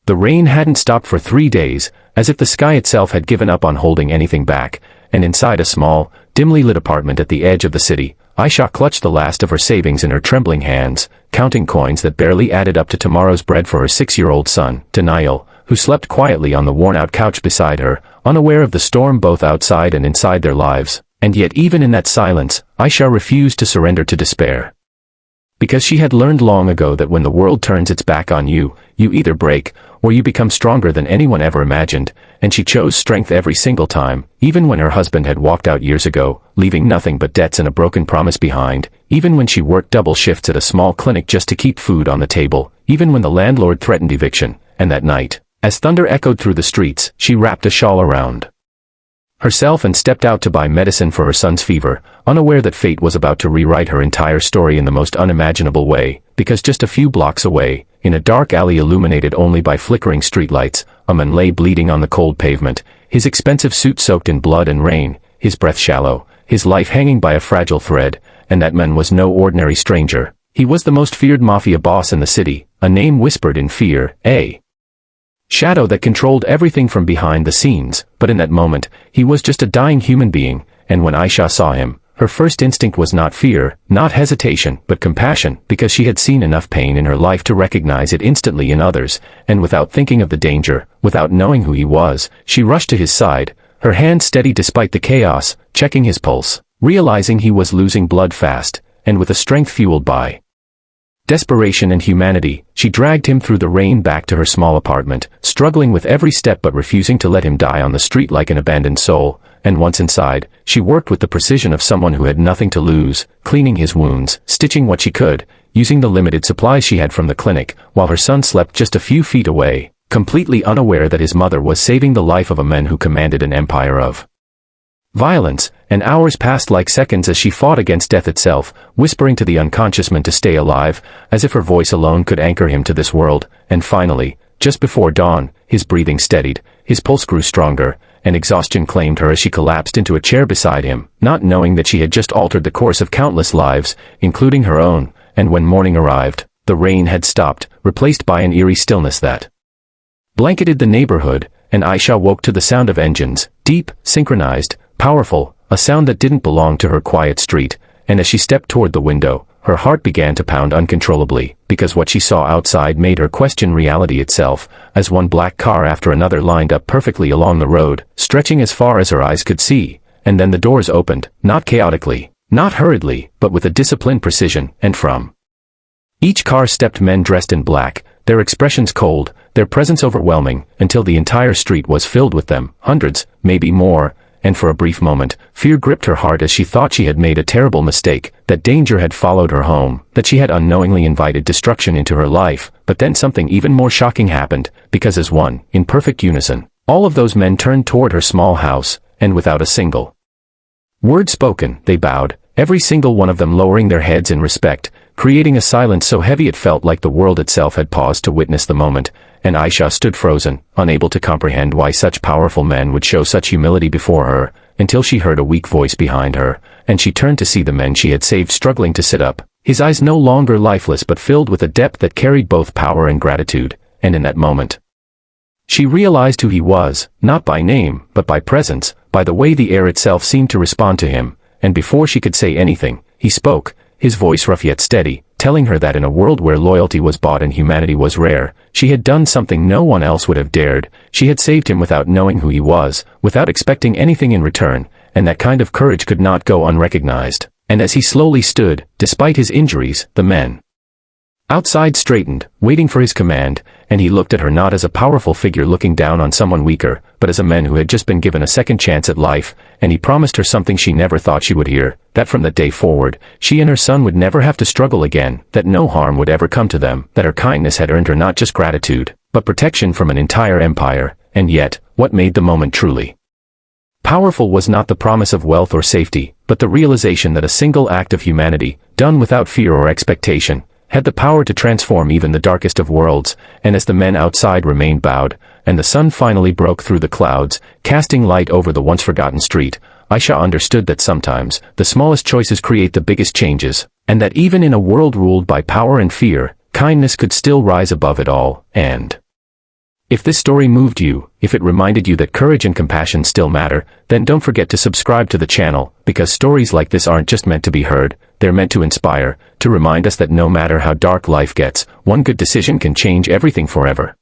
The rain hadn't stopped for 3 days, as if the sky itself had given up on holding anything back, and inside a small, dimly lit apartment at the edge of the city, Aisha clutched the last of her savings in her trembling hands, counting coins that barely added up to tomorrow's bread for her 6-year-old son, Daniel, who slept quietly on the worn-out couch beside her, unaware of the storm both outside and inside their lives. And yet even in that silence, Aisha refused to surrender to despair. Because she had learned long ago that when the world turns its back on you, you either break, or you become stronger than anyone ever imagined, and she chose strength every single time, even when her husband had walked out years ago, leaving nothing but debts and a broken promise behind, even when she worked double shifts at a small clinic just to keep food on the table, even when the landlord threatened eviction, and that night, as thunder echoed through the streets, she wrapped a shawl around herself and stepped out to buy medicine for her son's fever, unaware that fate was about to rewrite her entire story in the most unimaginable way, because just a few blocks away, in a dark alley illuminated only by flickering streetlights, a man lay bleeding on the cold pavement, his expensive suit soaked in blood and rain, his breath shallow, his life hanging by a fragile thread, and that man was no ordinary stranger. He was the most feared Mafia boss in the city, a name whispered in fear, a shadow that controlled everything from behind the scenes, but in that moment, he was just a dying human being, and when Aisha saw him, her first instinct was not fear, not hesitation, but compassion, because she had seen enough pain in her life to recognize it instantly in others, and without thinking of the danger, without knowing who he was, she rushed to his side, her hand steady despite the chaos, checking his pulse, realizing he was losing blood fast, and with a strength fueled by desperation and humanity, she dragged him through the rain back to her small apartment, struggling with every step but refusing to let him die on the street like an abandoned soul, and once inside, she worked with the precision of someone who had nothing to lose, cleaning his wounds, stitching what she could, using the limited supplies she had from the clinic, while her son slept just a few feet away, completely unaware that his mother was saving the life of a man who commanded an empire of violence, and hours passed like seconds as she fought against death itself, whispering to the unconscious man to stay alive, as if her voice alone could anchor him to this world, and finally, just before dawn, his breathing steadied, his pulse grew stronger, and exhaustion claimed her as she collapsed into a chair beside him, not knowing that she had just altered the course of countless lives, including her own, and when morning arrived, the rain had stopped, replaced by an eerie stillness that blanketed the neighborhood, and Aisha woke to the sound of engines, deep, synchronized, powerful, a sound that didn't belong to her quiet street, and as she stepped toward the window, her heart began to pound uncontrollably, because what she saw outside made her question reality itself, as one black car after another lined up perfectly along the road, stretching as far as her eyes could see, and then the doors opened, not chaotically, not hurriedly, but with a disciplined precision, and from each car stepped men dressed in black, their expressions cold, their presence overwhelming, until the entire street was filled with them, hundreds, maybe more, and for a brief moment, fear gripped her heart as she thought she had made a terrible mistake, that danger had followed her home, that she had unknowingly invited destruction into her life, but then something even more shocking happened, because as one, in perfect unison, all of those men turned toward her small house, and without a single word spoken, they bowed, every single one of them lowering their heads in respect, creating a silence so heavy it felt like the world itself had paused to witness the moment, and Aisha stood frozen, unable to comprehend why such powerful men would show such humility before her, until she heard a weak voice behind her, and she turned to see the men she had saved struggling to sit up, his eyes no longer lifeless but filled with a depth that carried both power and gratitude, and in that moment, she realized who he was, not by name, but by presence, by the way the air itself seemed to respond to him, and before she could say anything, he spoke, his voice rough yet steady, telling her that in a world where loyalty was bought and humanity was rare, she had done something no one else would have dared. She had saved him without knowing who he was, without expecting anything in return, and that kind of courage could not go unrecognized. And as he slowly stood, despite his injuries, the men outside straightened, waiting for his command, and he looked at her not as a powerful figure looking down on someone weaker, but as a man who had just been given a second chance at life, and he promised her something she never thought she would hear, that from that day forward, she and her son would never have to struggle again, that no harm would ever come to them, that her kindness had earned her not just gratitude, but protection from an entire empire, and yet, what made the moment truly powerful was not the promise of wealth or safety, but the realization that a single act of humanity, done without fear or expectation, had the power to transform even the darkest of worlds, and as the men outside remained bowed, and the sun finally broke through the clouds, casting light over the once-forgotten street, Aisha understood that sometimes, the smallest choices create the biggest changes, and that even in a world ruled by power and fear, kindness could still rise above it all, and If this story moved you, if it reminded you that courage and compassion still matter, then don't forget to subscribe to the channel, because stories like this aren't just meant to be heard, they're meant to inspire, to remind us that no matter how dark life gets, one good decision can change everything forever.